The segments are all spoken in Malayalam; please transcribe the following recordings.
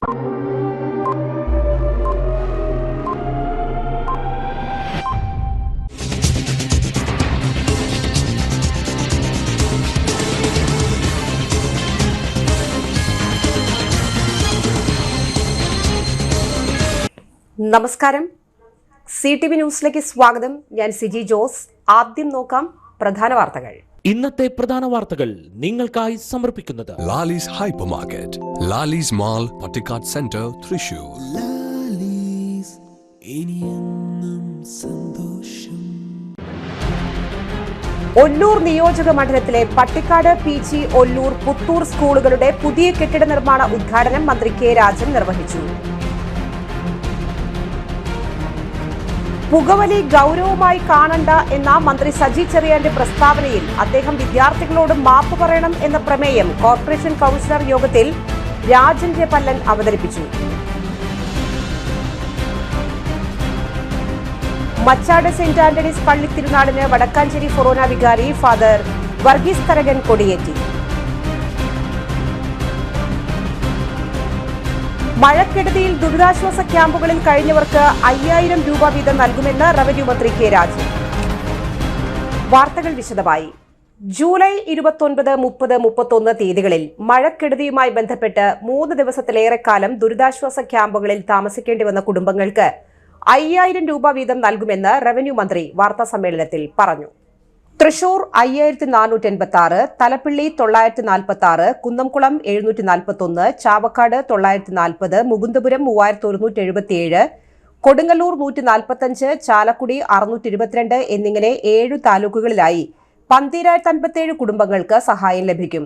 നമസ്കാരം, CTV ന്യൂസിലേക്ക് സ്വാഗതം. ഞാൻ സിജി ജോസ്. ആദ്യം നോക്കാം പ്രധാന വാർത്തകൾ. ഇന്നത്തെ പ്രധാന വാർത്തകൾ നിങ്ങൾക്കായി സമർപ്പിക്കുന്നത് Lalees hyper market, Lalees mall, Pattikkad centre, Thrissur. Ollur നിയോജക മണ്ഡലത്തിലെ പട്ടിക്കാട്, PG, ഒല്ലൂർ, പുത്തൂർ സ്കൂളുകളുടെ പുതിയ കെട്ടിട നിർമ്മാണ ഉദ്ഘാടനം മന്ത്രി K. രാജൻ നിർവഹിച്ചു. പുകവലി ഗൗരവമായി കാണണ്ട എന്ന മന്ത്രി സജി ചെറിയാന്റെ പ്രസ്താവനയിൽ അദ്ദേഹം വിദ്യാർത്ഥികളോട് മാപ്പ് പറയണം എന്ന പ്രമേയം കോർപ്പറേഷൻ കൌൺസിലർ യോഗത്തിൽ രാജൻ J. പല്ലൻ അവതരിപ്പിച്ചു. മച്ചാട് സെന്റ് ആന്റണീസ് പള്ളി തിരുനാളിന് വടക്കാഞ്ചേരി ഫൊറോന വികാരി ഫാദർ വർഗീസ് കരകൻ കൊടിയേറ്റി. മഴക്കെടുതിയിൽ ദുരിതാശ്വാസ ക്യാമ്പുകളിൽ കഴിഞ്ഞവർക്ക് 5000 രൂപ വീതം നൽകുമെന്ന് റവന്യൂ മന്ത്രി K. രാജൻ. വാർത്തകൾ വിശദമായി. ജൂലൈ 29, 30, 31 തീയതികളിൽ മഴക്കെടുതിയുമായി ബന്ധപ്പെട്ട് 3 ദിവസത്തിലേറെക്കാലം ദുരിതാശ്വാസ ക്യാമ്പുകളിൽ താമസിക്കേണ്ടി വന്ന കുടുംബങ്ങൾക്ക് 5000 രൂപ വീതം നൽകുമെന്ന് റവന്യൂ മന്ത്രി വാർത്താസമ്മേളനത്തിൽ പറഞ്ഞു. തൃശൂർ 5486, തലപ്പിള്ളി 946, കുന്നംകുളം 741, ചാവക്കാട് 940, മുകുന്ദപുരം 3177, കൊടുങ്ങല്ലൂർ 145, ചാലക്കുടി 622 എന്നിങ്ങനെ 7 താലൂക്കുകളിലായി 12057 കുടുംബങ്ങൾക്ക് സഹായം ലഭിക്കും.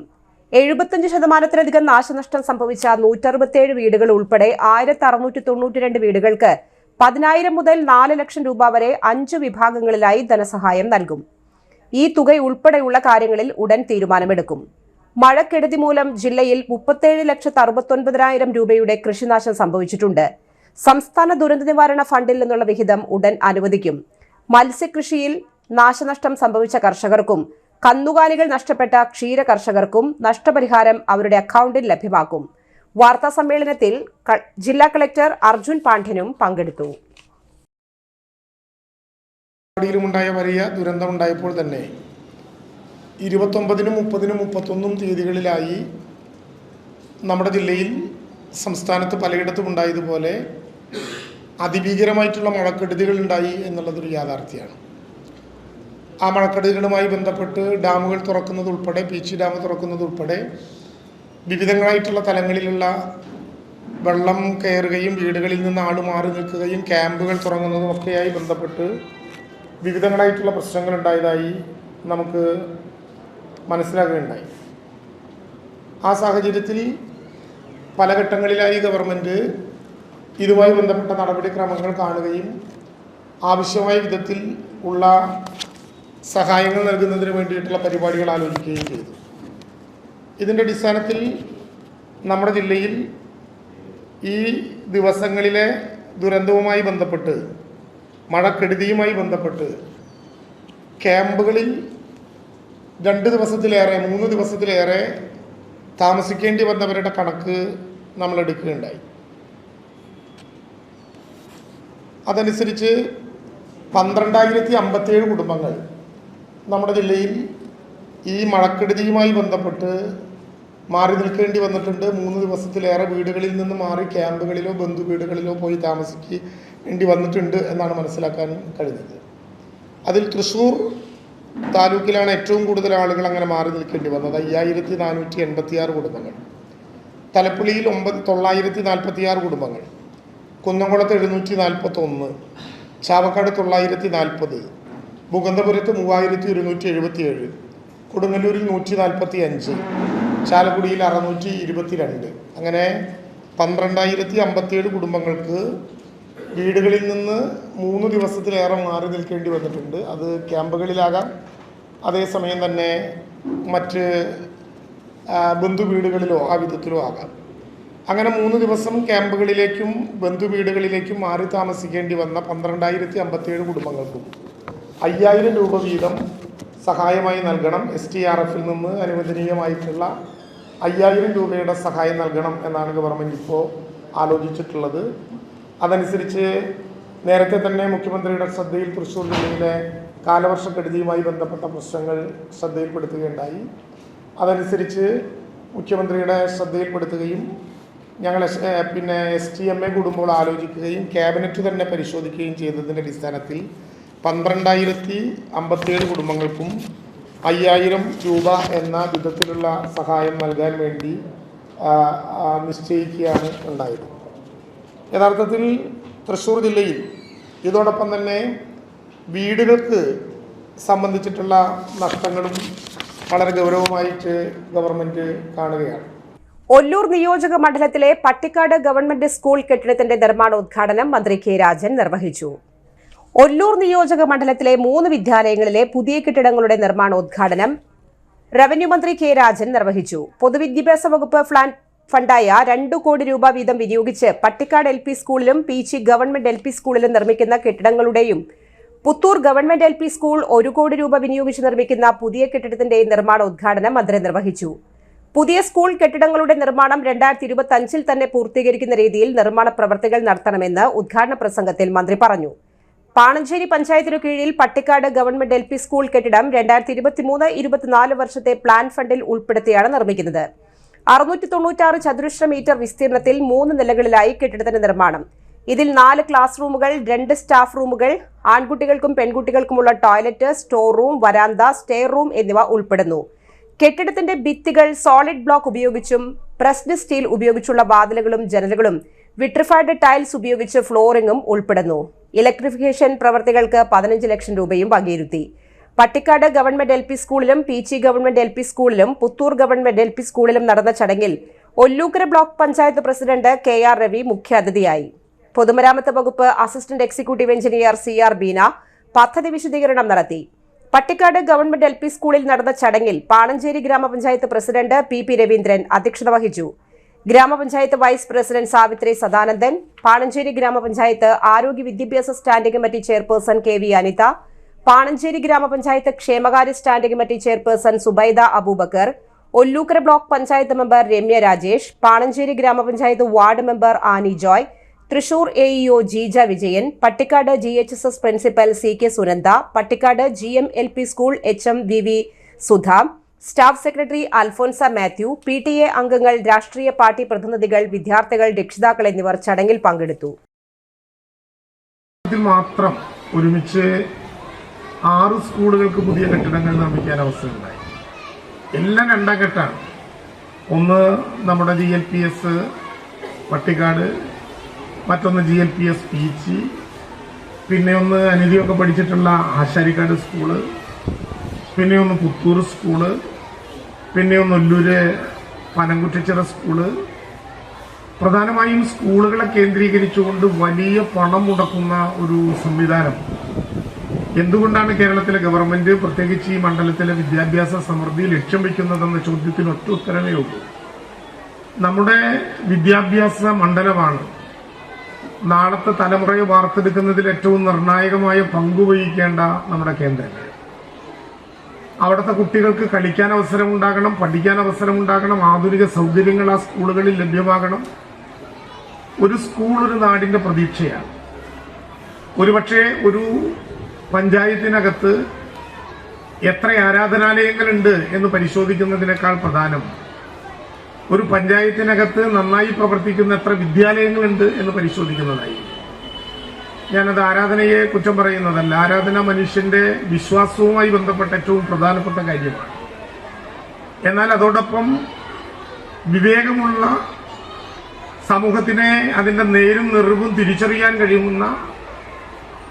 75% നാശനഷ്ടം സംഭവിച്ച 167 വീടുകൾ ഉൾപ്പെടെ 1692 വീടുകൾക്ക് 10,000 മുതൽ 4 ലക്ഷം രൂപ വരെ 5 വിഭാഗങ്ങളിലായി ധനസഹായം നൽകും. ഈ തുക ഉൾപ്പെടെയുള്ള കാര്യങ്ങളിൽ ഉടൻ തീരുമാനമെടുക്കും. മഴക്കെടുതി മൂലം ജില്ലയിൽ 37,69,000 രൂപയുടെ കൃഷിനാശം സംഭവിച്ചിട്ടുണ്ട്. സംസ്ഥാന ദുരന്ത നിവാരണ ഫണ്ടിൽ നിന്നുള്ള വിഹിതം ഉടൻ അനുവദിക്കും. മത്സ്യകൃഷിയിൽ നാശനഷ്ടം സംഭവിച്ച കർഷകർക്കും കന്നുകാലികൾ നഷ്ടപ്പെട്ട ക്ഷീര കർഷകർക്കും നഷ്ടപരിഹാരം അവരുടെ അക്കൗണ്ടിൽ ലഭ്യമാക്കും. വാർത്താ സമ്മേളനത്തിൽ ജില്ലാ കളക്ടർ അർജുൻ പാണ്ഡ്യനും പങ്കെടുത്തു. ിലുമുണ്ടായ വലിയ ദുരന്തമുണ്ടായപ്പോൾ തന്നെ 29, 30, 31 തീയതികളിലായി നമ്മുടെ ജില്ലയിൽ സംസ്ഥാനത്ത് പലയിടത്തും ഉണ്ടായതുപോലെ അതിഭീകരമായിട്ടുള്ള മഴക്കെടുതികൾ ഉണ്ടായി എന്നുള്ളതൊരു യാഥാർത്ഥ്യമാണ്. ആ മഴക്കെടുതികളുമായി ബന്ധപ്പെട്ട് ഡാമുകൾ തുറക്കുന്നതുൾപ്പെടെ, പീച്ചി ഡാം തുറക്കുന്നതുൾപ്പെടെ വിവിധങ്ങളായിട്ടുള്ള തലങ്ങളിലുള്ള വെള്ളം കയറുകയും വീടുകളിൽ നിന്ന് ആൾ മാറി നിൽക്കുകയും ക്യാമ്പുകൾ തുടങ്ങുന്നതും ഒക്കെയായി ബന്ധപ്പെട്ട് വിവിധങ്ങളായിട്ടുള്ള പ്രശ്നങ്ങൾ ഉണ്ടായതായി നമുക്ക് മനസ്സിലാക്കുകയുണ്ടായി. ആ സാഹചര്യത്തിൽ പല ഘട്ടങ്ങളിലായി ഗവൺമെൻറ് ഇതുമായി ബന്ധപ്പെട്ട നടപടിക്രമങ്ങൾ കാണുകയും ആവശ്യമായ വിധത്തിൽ ഉള്ള സഹായങ്ങൾ നൽകുന്നതിന് വേണ്ടിയിട്ടുള്ള പരിപാടികൾ ആലോചിക്കുകയും ചെയ്തു. ഇതിൻ്റെ അടിസ്ഥാനത്തിൽ നമ്മുടെ ജില്ലയിൽ ഈ ദിവസങ്ങളിലെ ദുരന്തവുമായി ബന്ധപ്പെട്ട്, മഴക്കെടുതിയുമായി ബന്ധപ്പെട്ട് ക്യാമ്പുകളിൽ 2 ദിവസത്തിലേറെ 3 ദിവസത്തിലേറെ താമസിക്കേണ്ടി വന്നവരുടെ കണക്ക് നമ്മൾ എടുക്കുകയുണ്ടായി. അതനുസരിച്ച് 12,057 കുടുംബങ്ങൾ നമ്മുടെ ജില്ലയിൽ ഈ മഴക്കെടുതിയുമായി ബന്ധപ്പെട്ട് മാറി നിൽക്കേണ്ടി വന്നിട്ടുണ്ട്. 3 ദിവസത്തിലേറെ വീടുകളിൽ നിന്ന് മാറി ക്യാമ്പുകളിലോ ബന്ധു വീടുകളിലോ പോയി താമസിക്കേണ്ടി വന്നിട്ടുണ്ട് എന്നാണ് മനസ്സിലാക്കാൻ കഴിഞ്ഞത്. അതിൽ തൃശ്ശൂർ താലൂക്കിലാണ് ഏറ്റവും കൂടുതൽ ആളുകൾ അങ്ങനെ മാറി നിൽക്കേണ്ടി വന്നത്, 5486 കുടുംബങ്ങൾ. തലപ്പള്ളിയിൽ 946 കുടുംബങ്ങൾ, കുന്നംകുളത്ത് 741, ചാവക്കാട് 940, മുകുന്ദപുരത്ത് 3277, കൊടുങ്ങല്ലൂരിൽ 145, ചാലക്കുടിയിൽ 622. അങ്ങനെ 12,057 കുടുംബങ്ങൾക്ക് വീടുകളിൽ നിന്ന് 3 ദിവസത്തിലേറെ മാറി നിൽക്കേണ്ടി വന്നിട്ടുണ്ട്. അത് ക്യാമ്പുകളിലാകാം, അതേസമയം തന്നെ മറ്റ് ബന്ധുവീടുകളിലോ ആ വിധത്തിലോ ആകാം. അങ്ങനെ 3 ദിവസം ക്യാമ്പുകളിലേക്കും ബന്ധുവീടുകളിലേക്കും മാറി താമസിക്കേണ്ടി വന്ന 12,057 കുടുംബങ്ങൾക്കും 5,000 രൂപ വീതം സഹായമായി നൽകണം. STRF-ൽ നിന്ന് അനുവദനീയമായിട്ടുള്ള 5,000 രൂപയുടെ സഹായം നൽകണം എന്നാണ് ഗവൺമെൻറ് ഇപ്പോൾ ആലോചിച്ചിട്ടുള്ളത്. അതനുസരിച്ച് നേരത്തെ തന്നെ മുഖ്യമന്ത്രിയുടെ ശ്രദ്ധയിൽ തൃശ്ശൂർ ജില്ലയിലെ കാലവർഷക്കെടുതിയുമായി ബന്ധപ്പെട്ട പ്രശ്നങ്ങൾ ശ്രദ്ധയിൽപ്പെടുത്തുകയുണ്ടായി. അതനുസരിച്ച് മുഖ്യമന്ത്രിയുടെ ശ്രദ്ധയിൽപ്പെടുത്തുകയും ഞങ്ങൾ STMA കൂടുമ്പോൾ ആലോചിക്കുകയും ക്യാബിനറ്റ് തന്നെ പരിശോധിക്കുകയും ചെയ്തതിൻ്റെ അടിസ്ഥാനത്തിൽ 12,057 കുടുംബങ്ങൾക്കും 5,000 രൂപ എന്ന വിധത്തിലുള്ള സഹായം നൽകാൻ വേണ്ടി നിശ്ചയിക്കുകയാണ് ഉണ്ടായത്. യഥാർത്ഥത്തിൽ തൃശ്ശൂർ ജില്ലയിൽ ഇതോടൊപ്പം തന്നെ വീടുകൾക്ക് സംബന്ധിച്ചിട്ടുള്ള നഷ്ടങ്ങളും വളരെ ഗൗരവമായിട്ട് ഗവൺമെൻറ് കാണുകയാണ്. ഒല്ലൂർ നിയോജക മണ്ഡലത്തിലെ പട്ടിക്കാട് ഗവൺമെന്റ് സ്കൂൾ കെട്ടിടത്തിന്റെ നിർമ്മാണോദ്ഘാടനം മന്ത്രി കെ രാജൻ നിർവഹിച്ചു. ഒല്ലൂർ നിയോജക മണ്ഡലത്തിലെ 3 വിദ്യാലയങ്ങളിലെ പുതിയ കെട്ടിടങ്ങളുടെ നിർമ്മാണോദ്ഘാടനം റവന്യൂ മന്ത്രി കെ രാജൻ നിർവഹിച്ചു. പൊതുവിദ്യാഭ്യാസ വകുപ്പ് ഫണ്ടായ 2 കോടി രൂപ വീതം വിനിയോഗിച്ച് പട്ടിക്കാട് LP സ്കൂളിലും പീച്ചി ഗവൺമെന്റ് LP സ്കൂളിലും നിർമ്മിക്കുന്ന കെട്ടിടങ്ങളുടെയും പുത്തൂർ ഗവൺമെന്റ് LP സ്കൂൾ 1 കോടി രൂപ വിനിയോഗിച്ച് നിർമ്മിക്കുന്ന പുതിയ കെട്ടിടത്തിന്റെയും നിർമ്മാണോദ്ഘാടനം മന്ത്രി നിർവഹിച്ചു. പുതിയ സ്കൂൾ കെട്ടിടങ്ങളുടെ നിർമ്മാണം 2025 തന്നെ പൂർത്തീകരിക്കുന്ന രീതിയിൽ നിർമ്മാണ പ്രവർത്തികൾ നടത്തണമെന്ന് ഉദ്ഘാടന പ്രസംഗത്തിൽ മന്ത്രി പറഞ്ഞു. പാണഞ്ചേരി പഞ്ചായത്തിനു കീഴിൽ പട്ടിക്കാട് ഗവൺമെന്റ് LP സ്കൂൾ കെട്ടിടം 2023-24 വർഷത്തെ പ്ലാൻ ഫണ്ടിൽ ഉൾപ്പെടുത്തിയാണ് നിർമ്മിക്കുന്നത്. 696 ചതുരശ്ര മീറ്റർ വിസ്തീർണത്തിൽ 3 നിലകളിലായി കെട്ടിടത്തിന്റെ നിർമ്മാണം. ഇതിൽ 4 ക്ലാസ് റൂമുകൾ, 2 സ്റ്റാഫ് റൂമുകൾ, ആൺകുട്ടികൾക്കും പെൺകുട്ടികൾക്കുമുള്ള ടോയ്ലറ്റ്, സ്റ്റോർ റൂം, വരാന്ത, സ്റ്റെയർ റൂം എന്നിവ ഉൾപ്പെടുന്നു. കെട്ടിടത്തിന്റെ ഭിത്തികൾ സോളിഡ് ബ്ലോക്ക് ഉപയോഗിച്ചും പ്രസ്ഡ് സ്റ്റീൽ ഉപയോഗിച്ചുള്ള വാതിലുകളും ജനലുകളും വിട്രിഫൈഡ് ടൈൽസ് ഉപയോഗിച്ച് ഫ്ലോറിംഗും ഉൾപ്പെടുന്നു. ഇലക്ട്രിഫിക്കേഷൻ പ്രവർത്തികൾക്ക് 15 ലക്ഷം രൂപയും വകയിരുത്തി. പട്ടിക്കാട് ഗവൺമെന്റ് LP സ്കൂളിലും പീച്ചി ഗവൺമെന്റ് LP സ്കൂളിലും പുത്തൂർ ഗവൺമെന്റ് LP സ്കൂളിലും നടന്ന ചടങ്ങിൽ Ollukkara block panchayat president KR Ravi മുഖ്യാതിഥിയായി. പൊതുമരാമത്ത് വകുപ്പ് assistant executive engineer CR Beena പദ്ധതി വിശദീകരണം നടത്തി. പട്ടിക്കാട് ഗവൺമെന്റ് LP സ്കൂളിൽ നടന്ന ചടങ്ങിൽ പാണഞ്ചേരി ഗ്രാമപഞ്ചായത്ത് പ്രസിഡന്റ് PP രവീന്ദ്രൻ അധ്യക്ഷത വഹിച്ചു. ഗ്രാമപഞ്ചായത്ത് വൈസ് പ്രസിഡന്റ് സാവിത്രി സദാനന്ദൻ, പാണഞ്ചേരി ഗ്രാമപഞ്ചായത്ത് ആരോഗ്യ വിദ്യാഭ്യാസ standing committee chairperson KV Anitha, Panancheri grama panchayat ക്ഷേമകാര്യ standing committee chairperson Zubaida Abubacker, Ollukkara block panchayat member Ramya Rajesh, Panancheri grama panchayat ward member Annie Joy, Thrissur AEO Jeeja Vijayan, Pattikkad GHSS principal CK Sunanda, Pattikkad GM LP school HM VV Sudha, staff secretary Alphonsa Mathew, PTA അംഗങ്ങൾ, രാഷ്ട്രീയ പാർട്ടി പ്രതിനിധികൾ, വിദ്യാർത്ഥികൾ, രക്ഷിതാക്കൾ എന്നിവർ ചടങ്ങിൽ പങ്കെടുത്തു. മാത്രം ഒരുമിച്ച് 6 സ്കൂളുകൾക്ക് പുതിയ കെട്ടിടങ്ങൾ നിർമ്മിക്കാൻ അവസരമുണ്ടായി. എല്ലാം 2 ഘട്ടമാണ്. ഒന്ന് നമ്മുടെ GLPS പട്ടിക്കാട്, മറ്റൊന്ന് GLPS പീച്ചി, പിന്നെ ഒന്ന് അനിതിയൊക്കെ പഠിച്ചിട്ടുള്ള ആശാരിക്കാട് സ്കൂള്, പിന്നെ ഒന്ന് പുത്തൂർ സ്കൂള്, പിന്നെ ഒന്ന് ഒല്ലൂര് പനംകുറ്റിച്ചിറ സ്കൂള്. പ്രധാനമായും സ്കൂളുകളെ കേന്ദ്രീകരിച്ചുകൊണ്ട് വലിയ പണം മുടക്കുന്ന ഒരു സംവിധാനം എന്തുകൊണ്ടാണ് കേരളത്തിലെ ഗവൺമെന്റ് പ്രത്യേകിച്ച് ഈ മണ്ഡലത്തിലെ വിദ്യാഭ്യാസ സമൃദ്ധി ലക്ഷ്യം വയ്ക്കുന്നതെന്ന ചോദ്യത്തിന് ഒറ്റ ഉത്തരമേ ഉള്ളൂ. നമ്മുടെ വിദ്യാഭ്യാസ മണ്ഡലമാണ് നാളത്തെ തലമുറയെ വാർത്തെടുക്കുന്നതിൽ ഏറ്റവും നിർണായകമായ പങ്കുവഹിക്കേണ്ട നമ്മുടെ കേന്ദ്രങ്ങൾ. അവിടുത്തെ കുട്ടികൾക്ക് കളിക്കാൻ അവസരമുണ്ടാകണം, പഠിക്കാൻ അവസരമുണ്ടാകണം, ആധുനിക സൗകര്യങ്ങൾ ആ സ്കൂളുകളിൽ ലഭ്യമാകണം. ഒരു സ്കൂൾ ഒരു നാടിന്റെ പ്രതീക്ഷയാണ്. ഒരുപക്ഷെ ഒരു പഞ്ചായത്തിനകത്ത് എത്ര ആരാധനാലയങ്ങളുണ്ട് എന്ന് പരിശോധിക്കുന്നതിനേക്കാൾ പ്രധാനം ഒരു പഞ്ചായത്തിനകത്ത് നന്നായി പ്രവർത്തിക്കുന്ന എത്ര വിദ്യാലയങ്ങളുണ്ട് എന്ന് പരിശോധിക്കുന്നതായി. ഞാനത് ആരാധനയെ കുറ്റം പറയുന്നതല്ല. ആരാധന മനുഷ്യന്റെ വിശ്വാസവുമായി ബന്ധപ്പെട്ട ഏറ്റവും പ്രധാനപ്പെട്ട കാര്യമാണ്. എന്നാൽ അതോടൊപ്പം വിവേകമുള്ള സമൂഹത്തിനെ അതിന്റെ നേരും നിറവും തിരിച്ചറിയാൻ കഴിയുന്ന,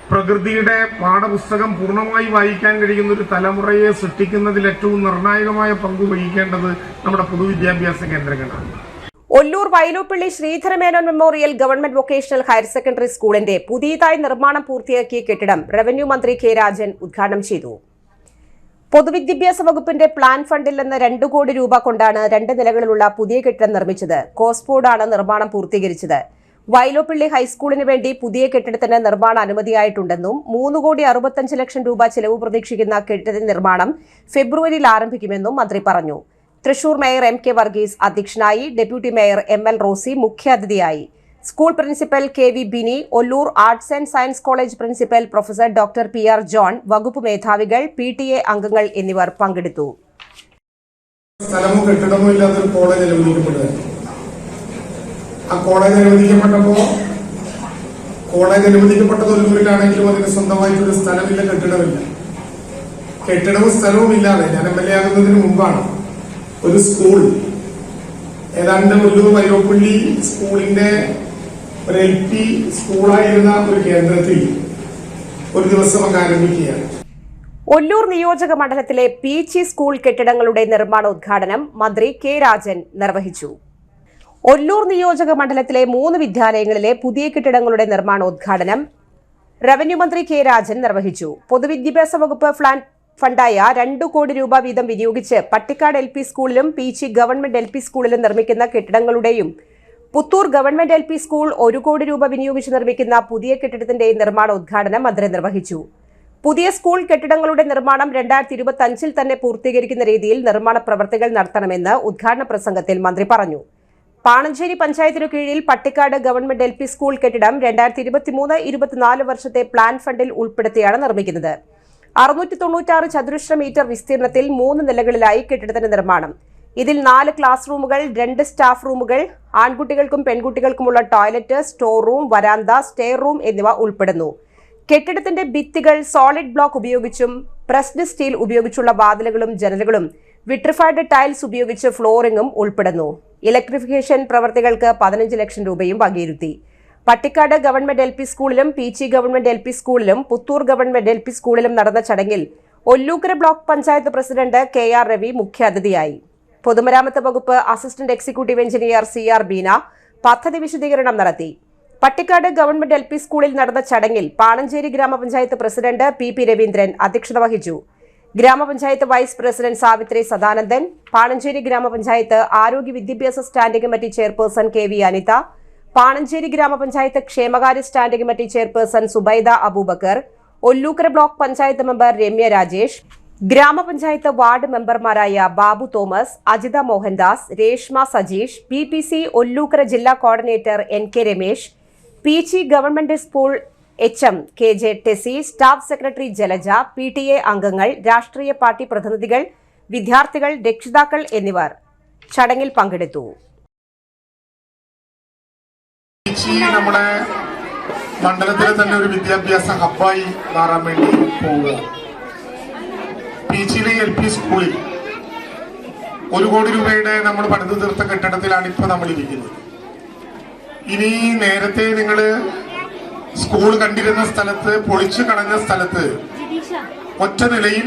പ്രകൃതിയുടെ പാഠപുസ്തകം പൂർണ്ണമായി വായിക്കാൻ കഴിയുന്ന ഒരു തലമുറയെ സൃഷ്ടിക്കുന്നതിൽ ഏറ്റവും നിർണായകമായ പങ്ക് വഹിക്കേണ്ടത് നമ്മുടെ പൊതുവിദ്യാഭ്യാസ കേന്ദ്രങ്ങളാണ്. Ollur Vyloppilli Sreedhara Menon memorial government vocational higher secondary സ്കൂളിന്റെ പുതിയതായി നിർമ്മാണം പൂർത്തിയാക്കിയ കെട്ടിടം റവന്യൂ മന്ത്രി കെ രാജൻ ഉദ്ഘാടനം ചെയ്തു. പൊതുവിദ്യാഭ്യാസ വകുപ്പിന്റെ പ്ലാൻ ഫണ്ടിൽ നിന്ന് 2 കോടി രൂപ കൊണ്ടാണ് 2 നിലകളിലുള്ള പുതിയ കെട്ടിടം നിർമ്മിച്ചത്. കോസ്പോർഡാണ് നിർമ്മാണം പൂർത്തീകരിച്ചത്. വൈലോപ്പിള്ളി ഹൈസ്കൂളിന് വേണ്ടി പുതിയ കെട്ടിടത്തിന് നിർമ്മാണ അനുമതിയായിട്ടുണ്ടെന്നും 3,65 ലക്ഷം രൂപ ചെലവ് പ്രതീക്ഷിക്കുന്ന കെട്ടിടത്തിന്റെ നിർമ്മാണം ഫെബ്രുവരിയിൽ ആരംഭിക്കുമെന്നും മന്ത്രി പറഞ്ഞു. തൃശൂർ മേയർ MK വർഗീസ് അധ്യക്ഷനായി. ഡെപ്യൂട്ടി മേയർ ML റോസി മുഖ്യാതിഥിയായി. School principal KV Bini, Ollur arts and science college principal professor doctor PR John, വകുപ്പ് മേധാവികൾ, PTA അംഗങ്ങൾ എന്നിവർ പങ്കെടുത്തു. സ്ഥലമോ കെട്ടിടമോ ഇല്ലാത്തൊരു കോളേജ് അനുവദിക്കപ്പെടുക. ആ കോളേജ് അനുവദിക്കപ്പെട്ടത് ഒല്ലൂരിലാണെങ്കിലും അതിന് സ്വന്തമായിട്ടൊരു സ്ഥലമില്ല, കെട്ടിടമില്ല. കെട്ടിടവും സ്ഥലവും ഇല്ലാതെ ഞാൻ MLA ആകുന്നതിന് മുമ്പാണ് ഒരു സ്കൂൾ, ഏതാണ്ട് ഒല്ലൂർ വൈലോപ്പള്ളി സ്കൂളിന്റെ ഒരു LP സ്കൂളായിരുന്ന ഒരു കേന്ദ്രത്തിൽ ഒരു ദിവസം അങ്ങ് ആരംഭിക്കുകയാണ്. ഒല്ലൂർ നിയോജക മണ്ഡലത്തിലെ പീച്ചി സ്കൂൾ കെട്ടിടങ്ങളുടെ നിർമ്മാണോദ്ഘാടനം മന്ത്രി K. രാജൻ നിർവഹിച്ചു. ഒല്ലൂർ നിയോജക മണ്ഡലത്തിലെ 3 വിദ്യാലയങ്ങളിലെ പുതിയ കെട്ടിടങ്ങളുടെ നിർമ്മാണോദ്ഘാടനം റവന്യൂ മന്ത്രി K. രാജൻ നിർവഹിച്ചു. പൊതുവിദ്യാഭ്യാസ വകുപ്പ് ഫണ്ടായ 2 കോടി രൂപ വീതം വിനിയോഗിച്ച് പട്ടിക്കാട് LP സ്കൂളിലും പീച്ചി ഗവൺമെന്റ് LP സ്കൂളിലും നിർമ്മിക്കുന്ന കെട്ടിടങ്ങളുടെയും പുത്തൂർ ഗവൺമെന്റ് LP സ്കൂൾ 1 കോടി രൂപ വിനിയോഗിച്ച് നിർമ്മിക്കുന്ന പുതിയ കെട്ടിടത്തിന്റെയും നിർമ്മാണോദ്ഘാടനം മന്ത്രി നിർവഹിച്ചു. പുതിയ സ്കൂൾ കെട്ടിടങ്ങളുടെ നിർമ്മാണം 2025 തന്നെ പൂർത്തീകരിക്കുന്ന രീതിയിൽ നിർമ്മാണ പ്രവർത്തികൾ നടത്തണമെന്ന് ഉദ്ഘാടന പ്രസംഗത്തിൽ മന്ത്രി പറഞ്ഞു. പാണഞ്ചേരി പഞ്ചായത്തിനു കീഴിൽ പട്ടിക്കാട് ഗവൺമെന്റ് LP സ്കൂൾ കെട്ടിടം 2023-24 വർഷത്തെ പ്ലാൻ ഫണ്ടിൽ ഉൾപ്പെടുത്തിയാണ് നിർമ്മിക്കുന്നത്. 696 ചതുരശ്ര മീറ്റർ വിസ്തീർണത്തിൽ 3 നിലകളിലായി കെട്ടിടത്തിന്റെ നിർമ്മാണം. ഇതിൽ 4 ക്ലാസ് റൂമുകൾ, 2 സ്റ്റാഫ് റൂമുകൾ, ആൺകുട്ടികൾക്കും പെൺകുട്ടികൾക്കുമുള്ള ടോയ്ലറ്റ്, സ്റ്റോർ റൂം, വരാന്ത, സ്റ്റെയർ റൂം എന്നിവ ഉൾപ്പെടുന്നു. കെട്ടിടത്തിന്റെ ഭിത്തികൾ സോളിഡ് ബ്ലോക്ക് ഉപയോഗിച്ചും പ്രസ്ഡ് സ്റ്റീൽ ഉപയോഗിച്ചുള്ള വാതിലുകളും ജനലുകളും വിട്രിഫൈഡ് ടൈൽസ് ഉപയോഗിച്ച് ഫ്ലോറിംഗും ഉൾപ്പെടുന്നു. ഇലക്ട്രിഫിക്കേഷൻ പ്രവർത്തികൾക്ക് 15 ലക്ഷം രൂപയും വകയിരുത്തി. പട്ടിക്കാട് ഗവൺമെന്റ് LP സ്കൂളിലും പീച്ചി ഗവൺമെന്റ് LP സ്കൂളിലും പുത്തൂർ ഗവൺമെന്റ് LP സ്കൂളിലും നടന്ന ചടങ്ങിൽ Ollukkara block panchayat president KR Ravi മുഖ്യാതിഥിയായി. പൊതുമരാമത്ത് വകുപ്പ് assistant executive engineer CR Beena പദ്ധതി വിശദീകരണം നടത്തി. പട്ടിക്കാട് ഗവൺമെന്റ് LP സ്കൂളിൽ നടന്ന ചടങ്ങിൽ പാണഞ്ചേരി ഗ്രാമപഞ്ചായത്ത് പ്രസിഡന്റ് PP രവീന്ദ്രൻ അധ്യക്ഷത വഹിച്ചു. ഗ്രാമപഞ്ചായത്ത് വൈസ് പ്രസിഡന്റ് സാവിത്രി സദാനന്ദൻ, പാണഞ്ചേരി ഗ്രാമപഞ്ചായത്ത് ആരോഗ്യ വിദ്യാഭ്യാസ standing committee chairperson KV Anitha, Panancheri grama panchayat ക്ഷേമകാര്യ standing committee chairperson Zubaida Abubacker, Ollukkara block panchayat member Ramya Rajesh, grama panchayat ward മെമ്പർമാരായ ബാബു തോമസ്, അജിത മോഹൻദാസ്, രേഷ്മ സജീഷ്, PPC ഒല്ലൂക്കര ജില്ലാ coordinator NK Ramesh, Peechi government school HM KJ Tessy, staff secretary Jalaja, PTA അംഗങ്ങൾ, രാഷ്ട്രീയ പാർട്ടി പ്രതിനിധികൾ, വിദ്യാർത്ഥികൾ, രക്ഷിതാക്കൾ എന്നിവർ ചടങ്ങിൽ പങ്കെടുത്തു. നമ്മുടെ മണ്ഡലത്തിലെ തന്നെ ഒരു വിദ്യാഭ്യാസ ഹബ്ബായി മാറാൻ വേണ്ടി പോവുക. പീച്ചിയിലെ LP സ്കൂളിൽ 1 കോടി രൂപയുടെ നമ്മൾ പണിത് തീർത്ത കെട്ടിടത്തിലാണ് ഇപ്പോൾ നമ്മൾ ഇരിക്കുന്നത്. ഇനി നേരത്തെ നിങ്ങൾ സ്കൂൾ കണ്ടിരുന്ന സ്ഥലത്ത്, പൊളിച്ചു കളഞ്ഞ സ്ഥലത്ത് ഒറ്റ നിലയിൽ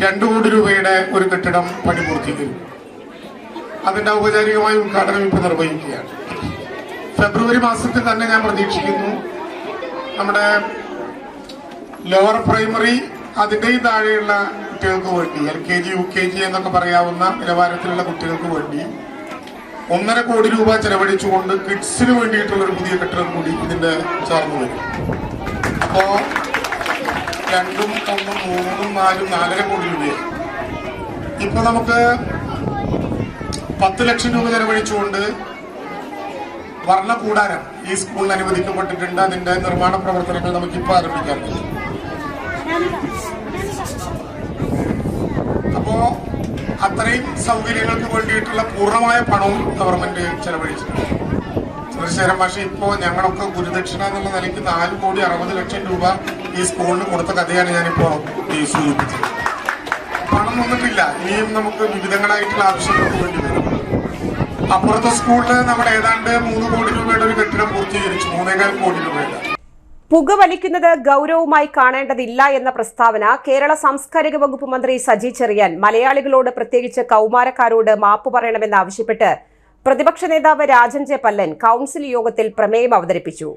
2 കോടി രൂപയുടെ ഒരു കെട്ടിടം പണി പൂർത്തീകരിക്കും. അതിന്റെ ഔപചാരികമായ ഉദ്ഘാടനം ഇപ്പോൾ നിർവഹിക്കുകയാണ്. ഫെബ്രുവരി മാസത്തിൽ തന്നെ ഞാൻ പ്രതീക്ഷിക്കുന്നു നമ്മുടെ ലോവർ പ്രൈമറി അതിൻ്റെയും താഴെയുള്ള കുട്ടികൾക്ക് വേണ്ടി LKG UKG എന്നൊക്കെ പറയാവുന്ന നിലവാരത്തിലുള്ള കുട്ടികൾക്ക് വേണ്ടി 1.5 കോടി രൂപ ചെലവഴിച്ചുകൊണ്ട് കിഡ്സിന് വേണ്ടിയിട്ടുള്ള ഒരു പുതിയ കെട്ടിടം കൂടി ഇതിന്റെ ചേർന്ന് വരും. അപ്പോ 2, 1, 3, 4, 4.5 കോടി രൂപയായി. ഇപ്പൊ നമുക്ക് 10 ലക്ഷം രൂപ ചെലവഴിച്ചുകൊണ്ട് വർണ്ണകൂടാരം ഈ സ്കൂളിൽ അനുവദിക്കപ്പെട്ടിട്ടുണ്ട്. അതിന്റെ നിർമ്മാണ പ്രവർത്തനങ്ങൾ നമുക്കിപ്പോൾ ആരംഭിക്കാൻ പറ്റും. അപ്പോ അത്രയും സൗകര്യങ്ങൾക്ക് വേണ്ടിയിട്ടുള്ള പൂർണ്ണമായ പണവും ഗവൺമെന്റ് ചെലവഴിച്ചിട്ടുണ്ട്. ചന്ദ്രശേഖരൻ മാഷ് ഇപ്പോൾ ഞങ്ങളൊക്കെ ഗുരുദക്ഷിണ എന്നുള്ള നിലയ്ക്ക് 4,60,00,000 രൂപ ഈ സ്കൂളിന് കൊടുത്ത കഥയാണ് ഞാനിപ്പോ സൂചിപ്പിച്ചത്. പണം വന്നിട്ടില്ല. ഇനിയും നമുക്ക് വിവിധങ്ങളായിട്ടുള്ള ആവശ്യങ്ങൾക്ക് വേണ്ടി വരും. അപ്പുറത്തെ സ്കൂളിൽ നമ്മൾ ഏതാണ്ട് 3 കോടി രൂപയുടെ ഒരു കെട്ടിടം പൂർത്തീകരിച്ചു. 3.25 കോടി രൂപയുടെ. പുകവലിക്കുന്നത് ഗൗരവമായി കാണേണ്ടതില്ല എന്ന പ്രസ്താവന കേരള സാംസ്കാരിക വകുപ്പ് മന്ത്രി സജി ചെറിയാൻ മലയാളികളോട്, പ്രത്യേകിച്ച് കൌമാരക്കാരോട് മാപ്പ് പറയണമെന്നാവശ്യപ്പെട്ട് പ്രതിപക്ഷ നേതാവ് രാജൻ ജെ പല്ലൻ കൌൺസിൽ യോഗത്തിൽ പ്രമേയം അവതരിപ്പിച്ചു.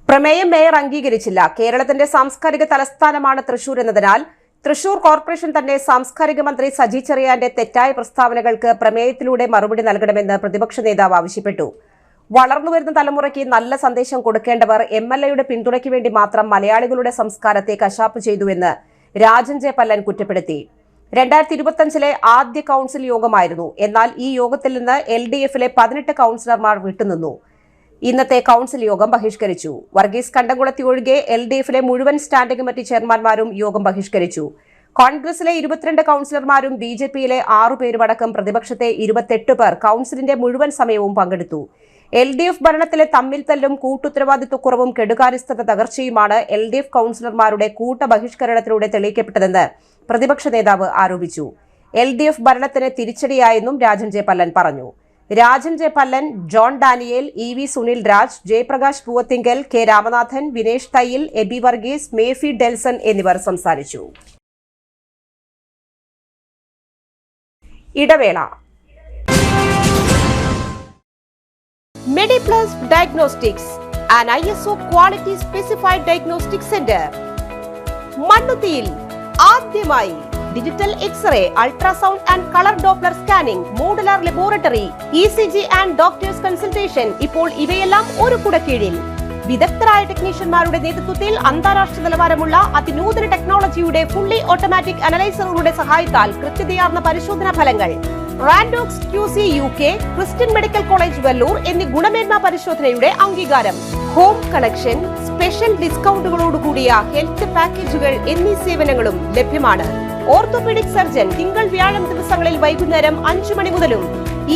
പ്രമേയം മേയർ അംഗീകരിച്ചില്ല. കേരളത്തിന്റെ സാംസ്കാരിക തലസ്ഥാനമാണ് തൃശൂർ എന്നതിനാൽ തൃശൂർ കോർപ്പറേഷൻ തന്നെ സാംസ്കാരിക മന്ത്രി സജി ചെറിയാന്റെ തെറ്റായ പ്രസ്താവനകൾക്ക് പ്രമേയത്തിലൂടെ മറുപടി നൽകണമെന്ന് പ്രതിപക്ഷ നേതാവ് ആവശ്യപ്പെട്ടു. വളർന്നുവരുന്ന തലമുറയ്ക്ക് നല്ല സന്ദേശം കൊടുക്കേണ്ടവർ MLAയുടെ പിന്തുണയ്ക്ക് വേണ്ടി മാത്രം മലയാളികളുടെ സംസ്കാരത്തെ കശാപ്പ് ചെയ്തുവെന്ന് രാജൻ ജെ പല്ലൻ കുറ്റപ്പെടുത്തി. 2025 ആദ്യ കൌൺസിൽ യോഗമായിരുന്നു. എന്നാൽ ഈ യോഗത്തിൽ നിന്ന് LDFലെ 18 കൌൺസിലർമാർ വിട്ടുനിന്നു. ഇന്നത്തെ കൌൺസിൽ യോഗം ബഹിഷ്കരിച്ചു. വർഗീസ് കണ്ടംകുളത്തി ഒഴികെ LDFിലെ മുഴുവൻ സ്റ്റാൻഡിംഗ് കമ്മിറ്റി ചെയർമാൻമാരും യോഗം ബഹിഷ്കരിച്ചു. കോൺഗ്രസിലെ 22 കൌൺസിലർമാരും BJPയിലെ 6 പേരുമടക്കം പ്രതിപക്ഷത്തെ 28 പേർ കൌൺസിലിന്റെ മുഴുവൻ സമയവും പങ്കെടുത്തു. LDF ഭരണത്തിലെ തമ്മിൽ തല്ലും കൂട്ടുത്തരവാദിത്വക്കുറവും കെടുകാര്യസ്ഥത തകർച്ചയുമാണ് LDF കൌൺസിലർമാരുടെ കൂട്ടബഹിഷ്കരണത്തിലൂടെ തെളിയിക്കപ്പെട്ടതെന്ന് പ്രതിപക്ഷ നേതാവ് ആരോപിച്ചു. LDF ഭരണത്തിന് തിരിച്ചടിയായെന്നും രാജൻ ജെ പല്ലൻ പറഞ്ഞു. Rajan J Pallan, John Daniel, EV Sunil Raj, Jayaprakash Poovathinkal, K Ramanathan, Vinesh Thayyil, Eby Varghese, Mephy Delson എന്നിവർ സംസാരിച്ചു. ഇടവേള. Mediplas Diagnostics, an ISO quality specified diagnostic center. മണ്ണുത്തിയിൽ ആദ്യമായി digital x ray, ultrasound and colour Doppler scanning, modular laboratory, ECG and doctors consultation. ഇപ്പോൾ ഇവയെല്ലാം ഒരു കുടക്കീഴിൽ. വിദഗ്ധരായ ടെക്നീഷ്യന്മാരുടെ നേതൃത്വത്തിൽ അന്താരാഷ്ട്ര നിലവാരമുള്ള അതിനൂതന ടെക്നോളജിയുടെ ഫുള്ളി ഓട്ടോമാറ്റിക് അനലൈസറുകളുടെ സഹായത്താൽ കൃത്യതയാർന്ന പരിശോധനാ ഫലങ്ങൾ. റാൻഡോക്സ് QC UK, Christian medical college Vellore എന്നീ ഗുണമേന്മ പരിശോധനയുടെ അംഗീകാരം. ഹോം കണക്ഷൻ, സ്പെഷ്യൽ ഡിസ്കൗണ്ടുകളോടുകൂടിയ ഹെൽത്ത് പാക്കേജുകൾ എന്നീ സേവനങ്ങളും ലഭ്യമാണ്. ഓർത്തോപീഡിക് സർജൻ തിങ്കൾ വ്യാഴം ദിവസങ്ങളിൽ വൈകുന്നേരം 5 മണി മുതലും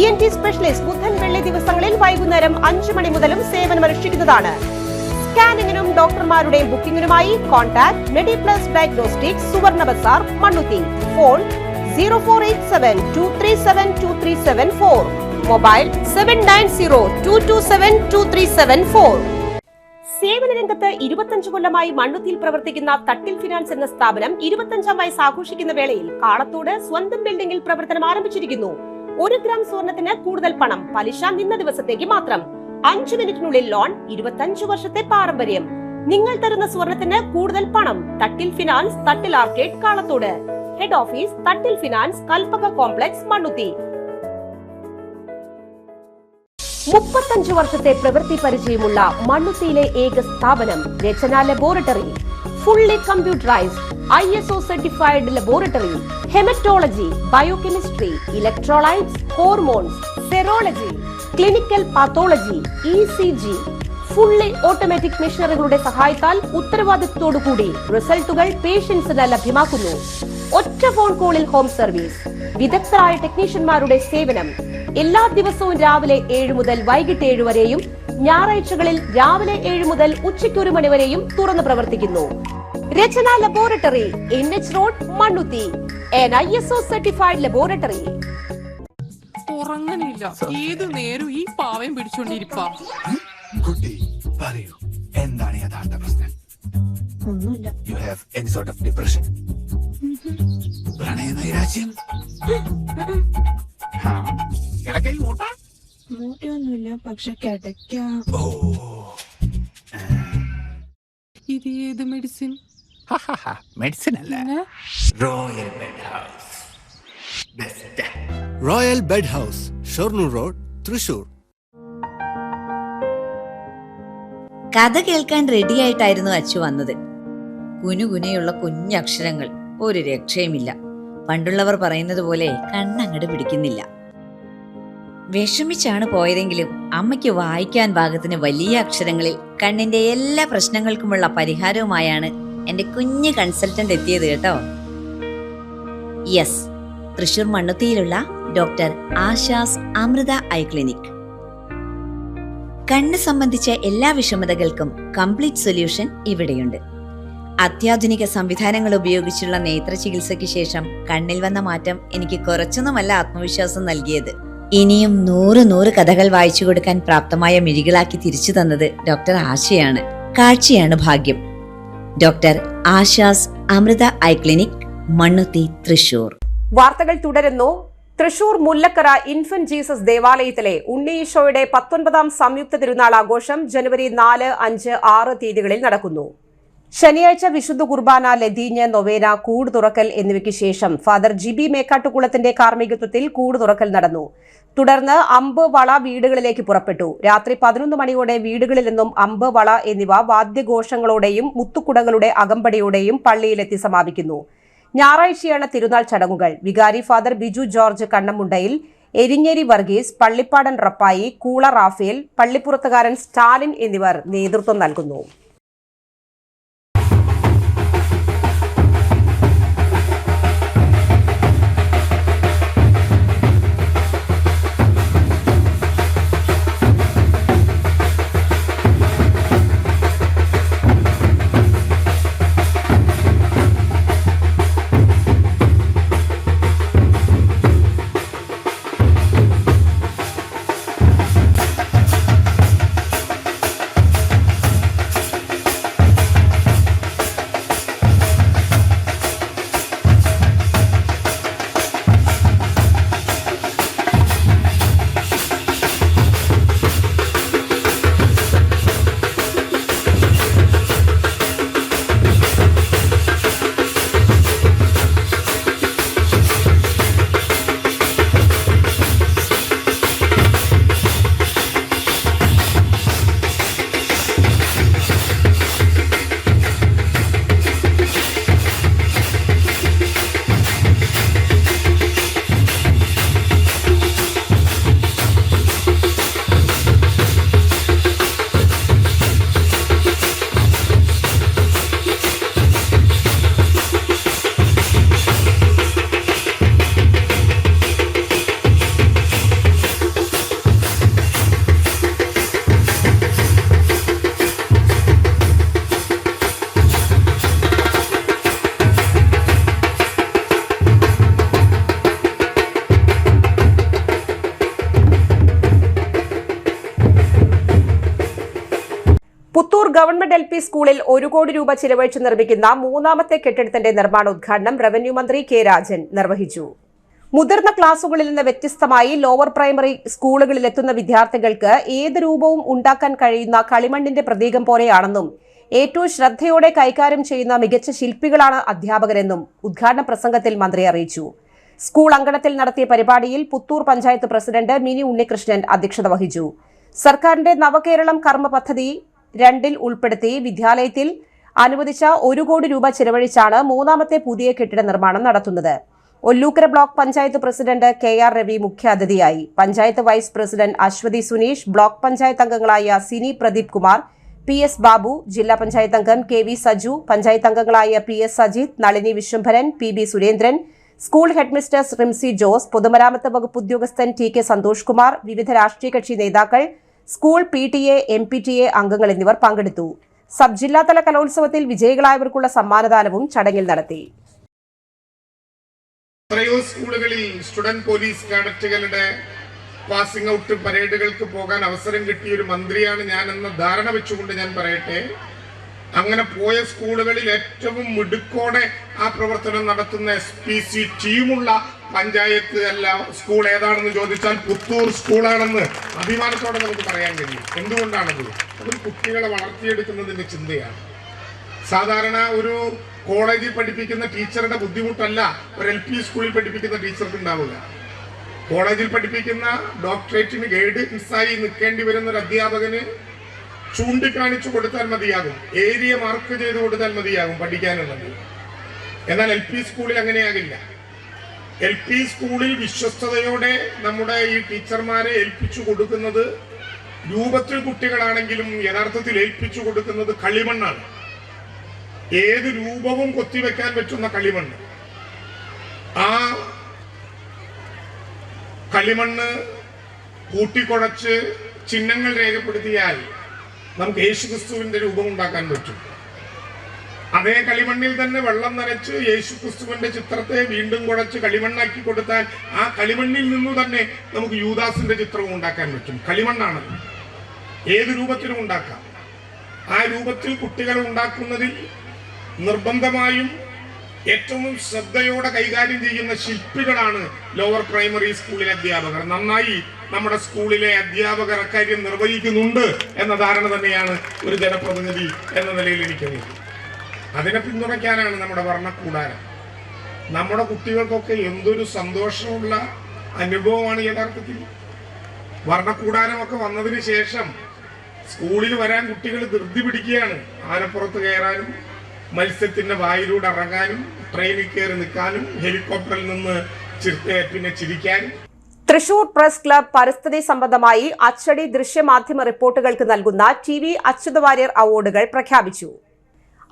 ENT സ്പെഷ്യലിസ്റ്റ് ബുധൻ വെള്ളി ദിവസങ്ങളിൽ വൈകുന്നേരം 5 മണി മുതലും സേവനമനുഷ്ഠിക്കുന്നതാണ്. സ്കാനിങ്ങിനും ഡോക്ടർമാരുടെയും ബുക്കിംഗിനുമായി കോൺടാക്ട് മെഡിപ്ലസ് ഡയഗ്നോസ്റ്റിക്സ്, സുവർണ ബസാർ, മണ്ണുത്തി. Phone 0487237237 mobile 7902272374. സേവന രംഗത്ത് 25 കൊല്ലമായി മണ്ണുത്തിയിൽ പ്രവർത്തിക്കുന്ന തട്ടിൽ ഫിനാൻസ് എന്ന സ്ഥാപനം 25ാം വയസ്സ് ആഘോഷിക്കുന്ന വേളയിൽ കാളത്തോട് സ്വന്തം ബിൽഡിംഗിൽ പ്രവർത്തനം ആരംഭിച്ചിരിക്കുന്നു. 1 ഗ്രാം സ്വർണത്തിന് കൂടുതൽ പണം, പലിശ നിന്ന ദിവസത്തേക്ക് മാത്രം, 5 മിനിറ്റിനുള്ളിൽ ലോൺ, 25 വർഷത്തെ പാരമ്പര്യം. നിങ്ങൾ തരുന്ന സ്വർണത്തിന് കൂടുതൽ പണം. Thattil finance, Thattil arcade, Kalathode. Head office Thattil finance, Kalpaka complex, Mannuthy. 35 വർഷത്തെ പ്രവൃത്തി പരിചയമുള്ള മണ്ണുത്തിയിലെ ഏക സ്ഥാപനം Rachana laboratory. Fully computerised ISO certified laboratory. Haematology, biochemistry, electrolytes, hormones, serology, clinical pathology, ECG. Fully automatic മെഷീനറികളുടെ സഹായത്താൽ ഉത്തരവാദിത്വത്തോടുകൂടി റിസൾട്ടുകൾ പേഷ്യൻസിന് ലഭ്യമാക്കുന്നു. ഒറ്റ ഫോൺ കോളിൽ ഹോം സർവീസ്. വിദഗ്ധരായ ടെക്നീഷ്യന്മാരുടെ സേവനം. എല്ലാ ദിവസവും രാവിലെ 7 മുതൽ വൈകിട്ട് 7 വരെയും ഞായറാഴ്ചകളിൽ രാവിലെ 7 മുതൽ ഉച്ചയ്ക്ക് 1 മണി വരെയും തുറന്നു പ്രവർത്തിക്കുന്നു. Rachana laboratory, NH road, Mannuthy. an ISO certified laboratory. ഉറങ്ങണില്ല, ഏത് നേരം ഈ പാവം പിടിച്ചോണ്ടിരിപ്പാ. കുട്ടി പറയൂ, എന്താണ് യഥാർത്ഥ പ്രശ്നം? ഒന്നുമില്ല. You have any sort of depression? പ്രണയ നൈരാശ്യം? കിടക്കയിൽ മൂട്ട? മൂട്ടയൊന്നുമില്ല, പക്ഷെ കിടക്കാം. ഓ, ഇത് ഏത് മെഡിസിൻ? മെഡിസിൻ അല്ല, പിന്നെ? Royal bed house. Royal bed house, Shoranur road, Thrissur. കഥ കേൾക്കാൻ റെഡിയായിട്ടായിരുന്നു അച്ചു വന്നത്. കുനുകുനയുള്ള കുഞ്ഞക്ഷരങ്ങൾ, ഒരു രക്ഷയുമില്ല. പണ്ടുള്ളവർ പറയുന്നത് പോലെ കണ്ണങ്ങട് പിടിക്കുന്നില്ല. വിഷമിച്ചാണ് പോയതെങ്കിലും അമ്മയ്ക്ക് വായിക്കാൻ പാകത്തിന് വലിയ അക്ഷരങ്ങളിൽ കണ്ണിന്റെ എല്ലാ പ്രശ്നങ്ങൾക്കുമുള്ള പരിഹാരവുമായാണ് എന്റെ കുഞ്ഞ് കൺസൾട്ടന്റ് എത്തിയത് കേട്ടോ. യെസ്, തൃശൂർ മണ്ണുത്തിയിലുള്ള doctor Asha's Amrita eye clinic. കണ്ണ് സംബന്ധിച്ച എല്ലാ വിഷമതകൾക്കും കംപ്ലീറ്റ് സൊല്യൂഷൻ ഇവിടെയുണ്ട്. അത്യാധുനിക സംവിധാനങ്ങൾ ഉപയോഗിച്ചുള്ള നേത്ര ചികിത്സയ്ക്ക് ശേഷം കണ്ണിൽ വന്ന മാറ്റം എനിക്ക് കുറച്ചൊന്നുമല്ല ആത്മവിശ്വാസം നൽകിയത്. ഇനിയും 100 കഥകൾ വായിച്ചു കൊടുക്കാൻ പ്രാപ്തമായ മിഴികളാക്കി തിരിച്ചു തന്നത് ഡോക്ടർ ആശയാണ്. കാഴ്ചയാണ് ഭാഗ്യം. Doctor Asha's Amrita eye clinic, Mannuthy, Thrissur. വാർത്തകൾ തുടരുന്നു. തൃശൂർ മുല്ലക്കര ഇൻഫന്റ് ജീസസ് ദേവാലയത്തിലെ ഉണ്ണീശോയുടെ 19ാം സംയുക്ത തിരുനാൾ ആഘോഷം ജനുവരി 4, 5, 6 തീയതികളിൽ നടക്കുന്നു. ശനിയാഴ്ച വിശുദ്ധ കുർബാന, ലതീഞ്ഞ്, നൊവേന, കൂട് തുറക്കൽ എന്നിവയ്ക്ക് ശേഷം ഫാദർ ജിബി മേക്കാട്ടുകുളത്തിന്റെ കാർമ്മികത്വത്തിൽ കൂട് തുറക്കൽ നടന്നു. തുടർന്ന് അമ്പ്, വള വീടുകളിലേക്ക് പുറപ്പെട്ടു. രാത്രി 11 മണിയോടെ വീടുകളിൽ നിന്നും അമ്പ്, വള എന്നിവ വാദ്യഘോഷങ്ങളോടെയും മുത്തുകുടകളുടെ അകമ്പടിയോടെയും പള്ളിയിലെത്തി സമാപിക്കുന്നു. ഞായറാഴ്ചയാണ് തിരുനാൾ ചടങ്ങുകൾ. വികാരി father Biju George Kannamundayil, Erinjeri Varghese, Pallippadan Rappai, കൂള Rafale, പള്ളിപ്പുറത്തുകാരൻ Stalin എന്നിവർ നേതൃത്വം നൽകുന്നു. പുത്തൂർ ഗവൺമെന്റ് LP സ്കൂളിൽ 1 കോടി രൂപ ചിലവഴിച്ച് നിർമ്മിക്കുന്ന 3ാമത്തെ കെട്ടിടത്തിന്റെ നിർമ്മാണോദ്ഘാടനം റവന്യൂ മന്ത്രി കെ രാജൻ നിർവഹിച്ചു. മുതിർന്ന ക്ലാസുകളിൽ നിന്ന് വ്യത്യസ്തമായി ലോവർ പ്രൈമറി സ്കൂളുകളിലെത്തുന്ന വിദ്യാർത്ഥികൾക്ക് ഏത് രൂപവും ഉണ്ടാക്കാൻ കഴിയുന്ന കളിമണ്ണിന്റെ പ്രതീകം പോലെയാണെന്നും ഏറ്റവും ശ്രദ്ധയോടെ കൈകാര്യം ചെയ്യുന്ന മികച്ച ശില്പികളാണ് അധ്യാപകരെന്നും ഉദ്ഘാടന പ്രസംഗത്തിൽ മന്ത്രി അറിയിച്ചു. സ്കൂൾ അങ്കണത്തിൽ നടത്തിയ പരിപാടിയിൽ പുത്തൂർ പഞ്ചായത്ത് പ്രസിഡന്റ് മിനി ഉണ്ണികൃഷ്ണൻ അധ്യക്ഷത വഹിച്ചു. സർക്കാരിന്റെ നവകേരളം കർമ്മ പദ്ധതി 2 ഉൾപ്പെടുത്തി വിദ്യാലയത്തിൽ അനുവദിച്ച 1 കോടി രൂപ ചിലവഴിച്ചാണ് 3ാമത്തെ പുതിയ കെട്ടിട നിർമ്മാണം നടത്തുന്നത്. Ollukkara block panchayat president KR Ravi മുഖ്യാതിഥിയായി. Panchayat vice president Aswathy Suneesh, block panchayat അംഗങ്ങളായ സിനി പ്രദീപ് കുമാർ, PS ബാബു, ജില്ലാ പഞ്ചായത്ത് അംഗം KV സജു, പഞ്ചായത്ത് അംഗങ്ങളായ PS Sajith, Nalini Vishwambharan, PB Surendran, school headmistress Rimsy Jose, പൊതുമരാമത്ത് വകുപ്പ് ഉദ്യോഗസ്ഥൻ TK സന്തോഷ് കുമാർ, വിവിധ രാഷ്ട്രീയ കക്ഷി നേതാക്കൾ, സ്കൂൾ PTA, MPTA അംഗങ്ങൾ എന്നിവർ പങ്കെടുത്തു. സബ് ജില്ലാതല കലോത്സവത്തിൽ വിജയികളായവർക്കുള്ള സമ്മാനദാനവും ചടങ്ങിൽ നടത്തി. എത്രയോ സ്കൂളുകളിൽ സ്റ്റുഡന്റ് പോലീസ് കാഡറ്റുകളുടെ പാസിംഗ് ഔട്ട് പരേഡുകൾക്ക് പോകാൻ അവസരം കിട്ടിയ ഒരു മന്ത്രിയാണ് ഞാൻ എന്ന ധാരണ വെച്ചുകൊണ്ട് ഞാൻ പറയട്ടെ, അങ്ങനെ പോയ സ്കൂളുകളിൽ ഏറ്റവും മിടുക്കോടെ ആ പ്രവർത്തനം നടത്തുന്ന SPC ടീമുള്ള പഞ്ചായത്ത് അല്ല സ്കൂൾ ഏതാണെന്ന് ചോദിച്ചാൽ പുത്തൂർ സ്കൂളാണെന്ന് അഭിമാനത്തോടെ നമുക്ക് പറയാൻ കഴിയും. എന്തുകൊണ്ടാണത്? അതൊരു കുട്ടികളെ വളർത്തിയെടുക്കുന്നതിന്റെ ചിന്തയാണ്. സാധാരണ ഒരു കോളേജിൽ പഠിപ്പിക്കുന്ന ടീച്ചറുടെ ബുദ്ധിമുട്ടല്ല ഒരു LP സ്കൂളിൽ പഠിപ്പിക്കുന്ന ടീച്ചർക്ക് ഉണ്ടാവുക. കോളേജിൽ പഠിപ്പിക്കുന്ന ഡോക്ടറേറ്റിന് ഗൈഡൻസായി നിൽക്കേണ്ടി വരുന്ന ഒരു അധ്യാപകന് ചൂണ്ടിക്കാണിച്ചു കൊടുത്താൽ മതിയാകും, ഏരിയ മാർക്ക് ചെയ്ത് കൊടുത്താൽ മതിയാകും പഠിക്കാനുള്ളത്. എന്നാൽ LP സ്കൂളിൽ അങ്ങനെയാകില്ല. LP സ്കൂളിൽ വിശ്വസ്തയോടെ നമ്മുടെ ഈ ടീച്ചർമാരെ ഏൽപ്പിച്ചു കൊടുക്കുന്നത് രൂപത്തിൽ കുട്ടികളാണെങ്കിലും യഥാർത്ഥത്തിൽ ഏൽപ്പിച്ചു കൊടുക്കുന്നത് കളിമണ്ണാണ്. ഏത് രൂപവും കൊത്തിവെക്കാൻ പറ്റുന്ന കളിമണ്ണ്. ആ കളിമണ്ണ് കൂട്ടിക്കുഴച്ച് ചിഹ്നങ്ങൾ രേഖപ്പെടുത്തിയാൽ നമുക്ക് യേശുക്രിസ്തുവിന്റെ രൂപം ഉണ്ടാക്കാൻ പറ്റും. അതേ കളിമണ്ണിൽ തന്നെ വെള്ളം നനച്ച് യേശുക്രിസ്തുവിന്റെ ചിത്രത്തെ വീണ്ടും കുഴച്ച് കളിമണ്ണാക്കി കൊടുത്താൽ ആ കളിമണ്ണിൽ നിന്നു തന്നെ നമുക്ക് യൂദാസിന്റെ ചിത്രവും ഉണ്ടാക്കാൻ പറ്റും. കളിമണ്ണാണ്, ഏത് രൂപത്തിലും ഉണ്ടാക്കാം. ആ രൂപത്തിൽ കുട്ടികൾ ഉണ്ടാക്കുന്നതിൽ നിർബന്ധമായും ഏറ്റവും ശ്രദ്ധയോടെ കൈകാര്യം ചെയ്യുന്ന ശില്പികളാണ് ലോവർ പ്രൈമറി സ്കൂളിലെ അധ്യാപകർ. നന്നായി നമ്മുടെ സ്കൂളിലെ അധ്യാപകർ അക്കാര്യം നിർവഹിക്കുന്നുണ്ട് എന്ന ധാരണ തന്നെയാണ് ഒരു ജനപ്രതിനിധി എന്ന നിലയിൽ എനിക്കുള്ളത്. അതിനെ പിന്തുണയ്ക്കാനാണ് നമ്മുടെ വർണ്ണക്കൂടാരം. നമ്മുടെ കുട്ടികൾക്കൊക്കെ എന്തൊരു സന്തോഷമുള്ള അനുഭവമാണ് യഥാർത്ഥത്തിൽ. വർണ്ണക്കൂടാരമൊക്കെ വന്നതിന് ശേഷം സ്കൂളിൽ വരാൻ കുട്ടികൾ ധൃതി പിടിക്കുകയാണ്. ആനപ്പുറത്ത് കയറാനും മത്സ്യത്തിന്റെ വായിലൂടെ ഇറങ്ങാനും ട്രെയിനിൽ കയറി നിൽക്കാനും ഹെലികോപ്റ്ററിൽ നിന്ന് പിന്നെ ചിരിക്കാനും. തൃശൂർ പ്രസ് ക്ലബ് പരിസ്ഥിതി സംബന്ധമായി അച്ചടി ദൃശ്യമാധ്യമ റിപ്പോർട്ടുകൾക്ക് നൽകുന്ന TV അച്യുതവാര്യർ അവാർഡുകൾ പ്രഖ്യാപിച്ചു.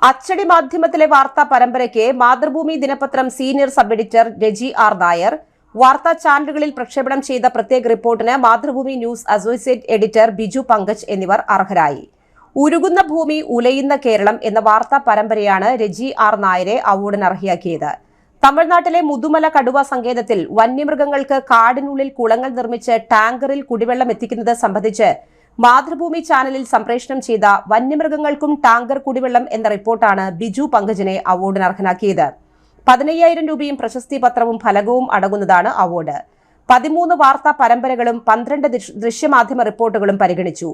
അച്ചടി മാധ്യമത്തിലെ വാർത്താ പരമ്പരയ്ക്ക് മാതൃഭൂമി ദിനപത്രം senior sub editor Reji R Nair, വാർത്താ ചാനലുകളിൽ പ്രക്ഷേപണം ചെയ്ത പ്രത്യേക റിപ്പോർട്ടിന് Mathrubhumi news associate editor Biju Pankaj എന്നിവർ അർഹരായി. ഉരുകുന്ന ഭൂമി ഉലയുന്ന കേരളം എന്ന വാർത്താ പരമ്പരയാണ് രജി ആർ നായരെ അവാർഡിന് അർഹയാക്കിയത്. തമിഴ്നാട്ടിലെ മുതുമല കടുവ സങ്കേതത്തിൽ വന്യമൃഗങ്ങൾക്ക് കാടിനുള്ളിൽ കുളങ്ങൾ നിർമ്മിച്ച് ടാങ്കറിൽ കുടിവെള്ളം എത്തിക്കുന്നത് സംബന്ധിച്ച് മാതൃഭൂമി ചാനലിൽ സംപ്രേഷണം ചെയ്ത വന്യമൃഗങ്ങൾക്കും ടാങ്കർ കുടിവെള്ളം എന്ന റിപ്പോർട്ടാണ് ബിജു പങ്കജിനെ അവാർഡിന് അർഹനാക്കിയത്. 15,000 രൂപയും പ്രശസ്തി പത്രവും ഫലകവും അടങ്ങുന്നതാണ് അവാർഡ്. 13 വാർത്താ പരമ്പരകളും 12 ദൃശ്യമാധ്യമ റിപ്പോർട്ടുകളും പരിഗണിച്ചു.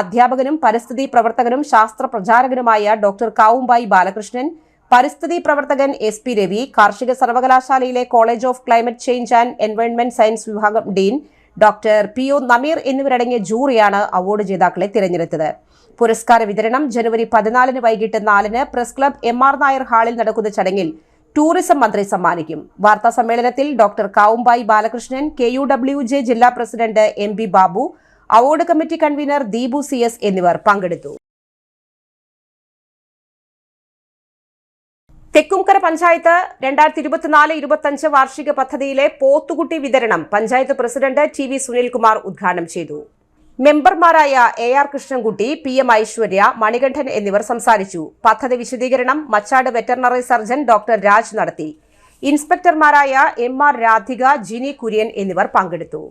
അധ്യാപകനും പരിസ്ഥിതി പ്രവർത്തകനും ശാസ്ത്ര പ്രചാരകനുമായ ഡോക്ടർ കാവുമ്പായി ബാലകൃഷ്ണൻ, പരിസ്ഥിതി പ്രവർത്തകൻ SP രവി, കാർഷിക സർവകലാശാലയിലെ college of climate change and environment science വിഭാഗം ഡീൻ ഡോക്ടർ PO നമീർ എന്നിവരടങ്ങിയ ജൂറിയാണ് അവാർഡ് ജേതാക്കളെ തിരഞ്ഞെടുത്തത്. പുരസ്കാര വിതരണം ജനുവരി 14 വൈകിട്ട് 4 പ്രസ് ക്ലബ് MR നായർ ഹാളിൽ നടക്കുന്ന ചടങ്ങിൽ ടൂറിസം മന്ത്രി സമ്മാനിക്കും. വാർത്താ സമ്മേളനത്തിൽ ഡോക്ടർ കാവുമ്പായി ബാലകൃഷ്ണൻ, KUWJ ജില്ലാ president MB Babu, award committee convener Deepu CS എന്നിവർ പങ്കെടുത്തു. തെക്കുംകര പഞ്ചായത്ത് 2024-25 വാർഷിക പദ്ധതിയിലെ പോത്തുകുട്ടി വിതരണം പഞ്ചായത്ത് പ്രസിഡന്റ് TV സുനിൽകുമാർ ഉദ്ഘാടനം ചെയ്തു. മെമ്പർമാരായ AR കൃഷ്ണൻകുട്ടി, PM ഐശ്വര്യ, മണികണ്ഠൻ എന്നിവർ സംസാരിച്ചു. പദ്ധതി വിശദീകരണം Machad veterinary surgeon doctor Raj നടത്തി. ഇൻസ്പെക്ടർമാരായ MR രാധിക, ജിനി കുര്യൻ എന്നിവർ പങ്കെടുത്തു.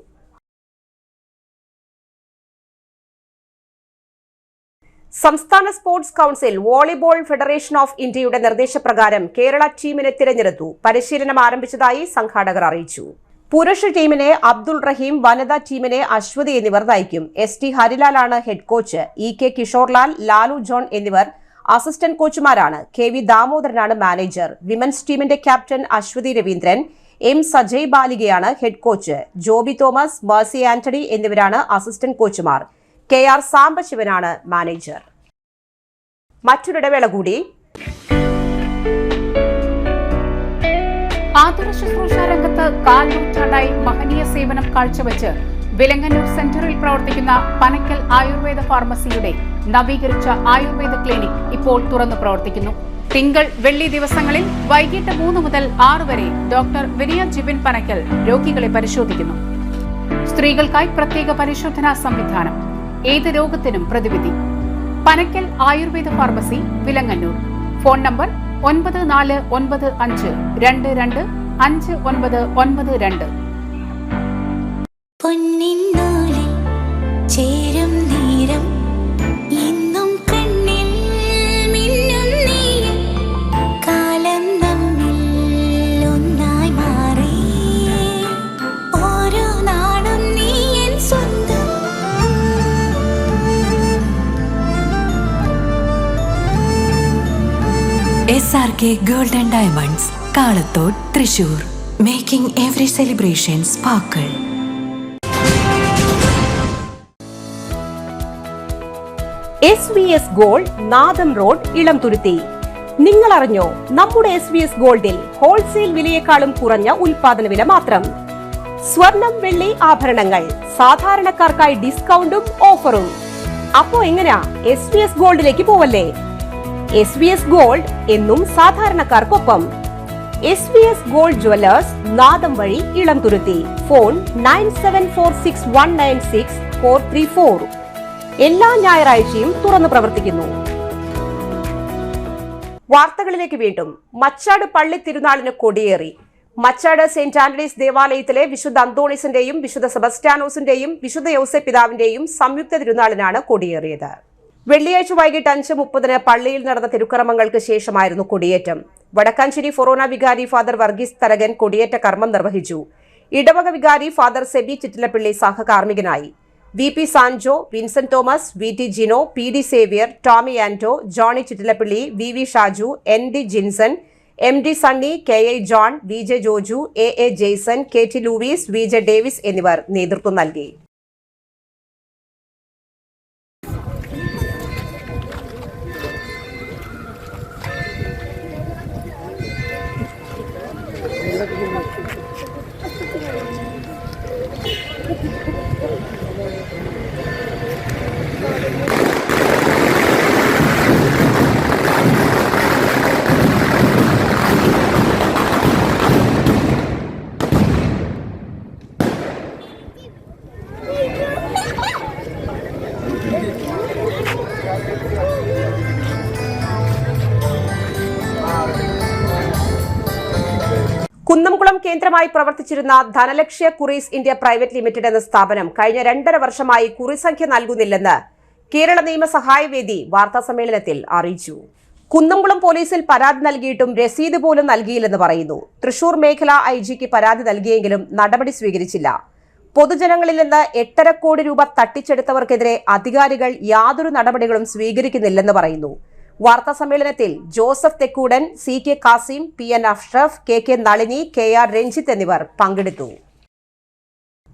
സംസ്ഥാന sports council volleyball federation of ഇന്ത്യയുടെ നിർദ്ദേശപ്രകാരം കേരള ടീമിനെ തിരഞ്ഞെടുത്തു. പരിശീലനം ആരംഭിച്ചതായി സംഘാടകർ അറിയിച്ചു. പുരുഷ ടീമിനെ അബ്ദുൾ റഹീം, വനിതാ ടീമിനെ അശ്വതി എന്നിവർ നയിക്കും. ST ഹരിലാലാണ് head coach. EK Kishorelal, Lalu John എന്നിവർ അസിസ്റ്റന്റ് കോച്ചുമാരാണ്. KV ദാമോദരനാണ് മാനേജർ. വിമൻസ് ടീമിന്റെ ക്യാപ്റ്റൻ അശ്വതി രവീന്ദ്രൻ, M സജയ് ബാലികയാണ് ഹെഡ് കോച്ച്. ജോബി തോമസ്, മേഴ്സി ആന്റണി എന്നിവരാണ് അസിസ്റ്റന്റ് കോച്ചുമാർ. KR സാംബശിവനാണ് മാനേജർ. മറ്റൊരിടവേള കൂടി. ആതുര ശുശ്രൂഷ രംഗത്ത് 4 നൂറ്റാണ്ടായി മഹനീയ സേവനം കാഴ്ചവെച്ച് വിലങ്ങന്നൂർ സെന്ററിൽ പ്രവർത്തിക്കുന്ന പനക്കൽ ആയുർവേദ ഫാർമസിയുടെ നവീകരിച്ച ആയുർവേദ ക്ലിനിക് ഇപ്പോൾ തുറന്നു പ്രവർത്തിക്കുന്നു. തിങ്കൾ, വെള്ളി ദിവസങ്ങളിൽ വൈകിട്ട് 3 മുതൽ 6 വരെ ഡോക്ടർ വിനയ ജിബിൻ പനക്കൽ രോഗികളെ പരിശോധിക്കുന്നു. സ്ത്രീകൾക്കായി പ്രത്യേക പരിശോധനാ സംവിധാനം, ഏത് രോഗത്തിനും പ്രതിവിധി. Panakkal Ayurveda pharmacy, Vilangannur. Phone number 9495225992. പൊന്നിന്നൂലിൽ ചേരും നേരം ഇന്നും കണ്ണിൽ മിന്നും നീയും കാലം നമ്മിൽ ഒന്നായി മാറി ഓരോ നാടും നീ എൻ സ്വന്തം. SRK Gold and Diamonds, Kalathode, Thrissur. Making every celebration sparkle. SVS gold, നാദം റോഡ്, ഇളംതുരുത്തി. നിങ്ങൾ അറിഞ്ഞോ, നമ്മുടെ SVS ഗോൾഡിൽ ഹോൾസെയിൽ വിലയേക്കാളും കുറഞ്ഞ ഉൽപാദന വില മാത്രം. സ്വർണം, വെള്ളി ആഭരണങ്ങൾ സാധാരണക്കാർക്കായി ഡിസ്കൗണ്ടും ഓഫറും. അപ്പോ എങ്ങനെയാ SVS ഗോൾഡിലേക്ക് പോവല്ലേ? SVS ഗോൾഡ് എന്നും സാധാരണക്കാർക്കൊപ്പം. SVS ഗോൾഡ് ജുവല്ലേഴ്സ്, നാദം വഴി, ഇളംതുരുത്തി. ഫോൺ 9746196434. എല്ലാ ഞായറാഴ്ചയും തുറന്നു പ്രവർത്തിക്കുന്നു. വാർത്തകളിലേക്ക് വീണ്ടും. മച്ചാട് പള്ളി തിരുനാളിന് കൊടിയേറി. മച്ചാട് സെന്റ് ആന്റണീസ് ദേവാലയത്തിലെ വിശുദ്ധ അന്തോണീസിന്റെയും വിശുദ്ധ സെബസ്റ്റ്യാനോസിന്റെയും വിശുദ്ധ യൗസേ പിതാവിന്റെയും സംയുക്ത തിരുനാളിനാണ് കൊടിയേറിയത്. വെള്ളിയാഴ്ച വൈകിട്ട് 5:30 പള്ളിയിൽ നടന്ന തിരുക്കർമ്മങ്ങൾക്ക് ശേഷമായിരുന്നു കൊടിയേറ്റം. വടക്കാഞ്ചേരി ഫൊറോന വികാരി ഫാദർ വർഗീസ് തരകൻ കൊടിയേറ്റ കർമ്മം നിർവഹിച്ചു. ഇടവക വികാരി ഫാദർ സെബി ചിറ്റിലപ്പിള്ളി സഹകാർമ്മികനായി. VP Sanjo, Vincent Thomas, VT Jino, PD Xavier, Tomy Anto, Johny Chittilappilly, VV Shaju, ND Jinson, MD Sunny, KI John, VJ Joju, AA Jaison, KT Louis, VJ Davis എന്നിവർ നേതൃത്വം നൽകി. കുന്നംകുളം കേന്ദ്രമായി പ്രവർത്തിച്ചിരുന്ന Dhanalakshya Kuries India private limited എന്ന സ്ഥാപനം കഴിഞ്ഞ 2.5 വർഷമായി കുറി സംഖ്യ നൽകുന്നില്ലെന്ന് കേരള നിയമസഹായവേദി വാർത്താസമ്മേളനത്തിൽ അറിയിച്ചു. കുന്നംകുളം പോലീസിൽ പരാതി നൽകിയിട്ടും രസീത് പോലും നൽകിയില്ലെന്ന് പറയുന്നു. തൃശൂർ മേഖലാ ഐജിക്ക് പരാതി നൽകിയെങ്കിലും നടപടി സ്വീകരിച്ചില്ല. പൊതുജനങ്ങളിൽ നിന്ന് 8.5 കോടി രൂപ തട്ടിച്ചെടുത്തവർക്കെതിരെ അധികാരികൾ യാതൊരു നടപടികളും സ്വീകരിക്കുന്നില്ലെന്ന് പറയുന്നു. വാർത്താസമ്മേളനത്തിൽ Joseph Thekkoodan, CK Kasim, PN Ashraf, KK Nalini, KR Ranjith എന്നിവർ പങ്കെടുത്തു.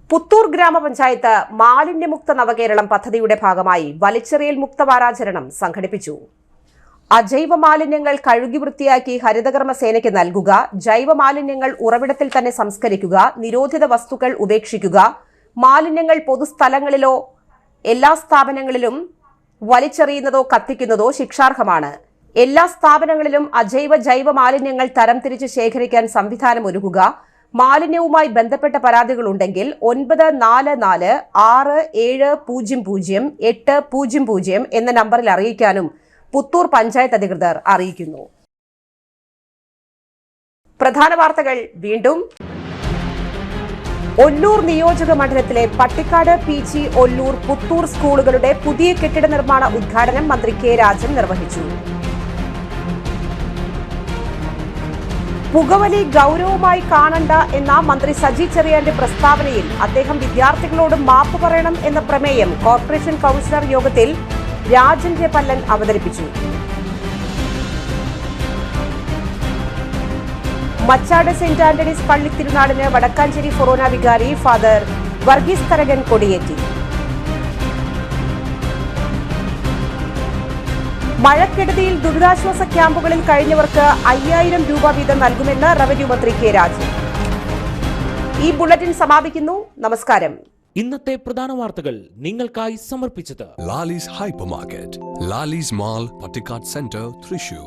പുത്തൂർ ഗ്രാമപഞ്ചായത്ത് മാലിന്യമുക്ത നവകേരളം പദ്ധതിയുടെ ഭാഗമായി വലിച്ചെറിയൽ മുക്ത വാരാചരണം സംഘടിപ്പിച്ചു. അജൈവ മാലിന്യങ്ങൾ കഴുകി വൃത്തിയാക്കി ഹരിതകർമ്മ സേനയ്ക്ക് നൽകുക, ജൈവ മാലിന്യങ്ങൾ ഉറവിടത്തിൽ തന്നെ സംസ്കരിക്കുക, നിരോധിത വസ്തുക്കൾ ഉപേക്ഷിക്കുക, മാലിന്യങ്ങൾ പൊതുസ്ഥലങ്ങളിലോ എല്ലാ സ്ഥാപനങ്ങളിലും വലിച്ചെറിയുന്നതോ കത്തിക്കുന്നതോ ശിക്ഷാർഹമാണ്. എല്ലാ സ്ഥാപനങ്ങളിലും അജൈവ ജൈവ മാലിന്യങ്ങൾ തരംതിരിച്ച് ശേഖരിക്കാൻ സംവിധാനം ഒരുക്കുക. മാലിന്യവുമായി ബന്ധപ്പെട്ട പരാതികളുണ്ടെങ്കിൽ 9446700800 എന്ന നമ്പറിൽ അറിയിക്കാനും പുത്തൂർ പഞ്ചായത്ത് അധികൃതർ അറിയിക്കുന്നു. പ്രധാന വാർത്തകൾ വീണ്ടും. ഒല്ലൂർ നിയോജക മണ്ഡലത്തിലെ പട്ടിക്കാട്, PG, ഒല്ലൂർ, പുത്തൂർ സ്കൂളുകളുടെ പുതിയ കെട്ടിട നിർമ്മാണ ഉദ്ഘാടനം മന്ത്രി K. രാജൻ നിർവഹിച്ചു. പുകവലി ഗൌരവമായി കാണണ്ട എന്ന മന്ത്രി സജി ചെറിയാന്റെ പ്രസ്താവനയിൽ അദ്ദേഹം വിദ്യാർത്ഥികളോട് മാപ്പ് പറയണം എന്ന പ്രമേയം കോർപ്പറേഷൻ കൌൺസിലർ യോഗത്തിൽ രാജൻ J. പല്ലൻ അവതരിപ്പിച്ചു. മച്ചാട് സെന്റ് ആന്റണീസ് പള്ളി തിരുനാളിന് വടക്കാഞ്ചേരി ഫൊറോന വികാരി ഫാദർ വർഗീസ് തരകൻ കൊടിയേറ്റി. മഴക്കെടുതിയിൽ ദുരിതാശ്വാസ ക്യാമ്പുകളിൽ കഴിഞ്ഞവർക്ക് 5000 രൂപ വീതം നൽകുമെന്ന് റവന്യൂ മന്ത്രി K. രാജൻ. ഈ ബുള്ളറ്റിൻ സമാപിക്കുന്നു. നമസ്കാരം. ഇന്നത്തെ പ്രധാന വാർത്തകൾ നിങ്ങൾക്കായി സമർപ്പിച്ചത് Lali's Hypermarket, Lali's Mall, Pattikat Center, Thrissur.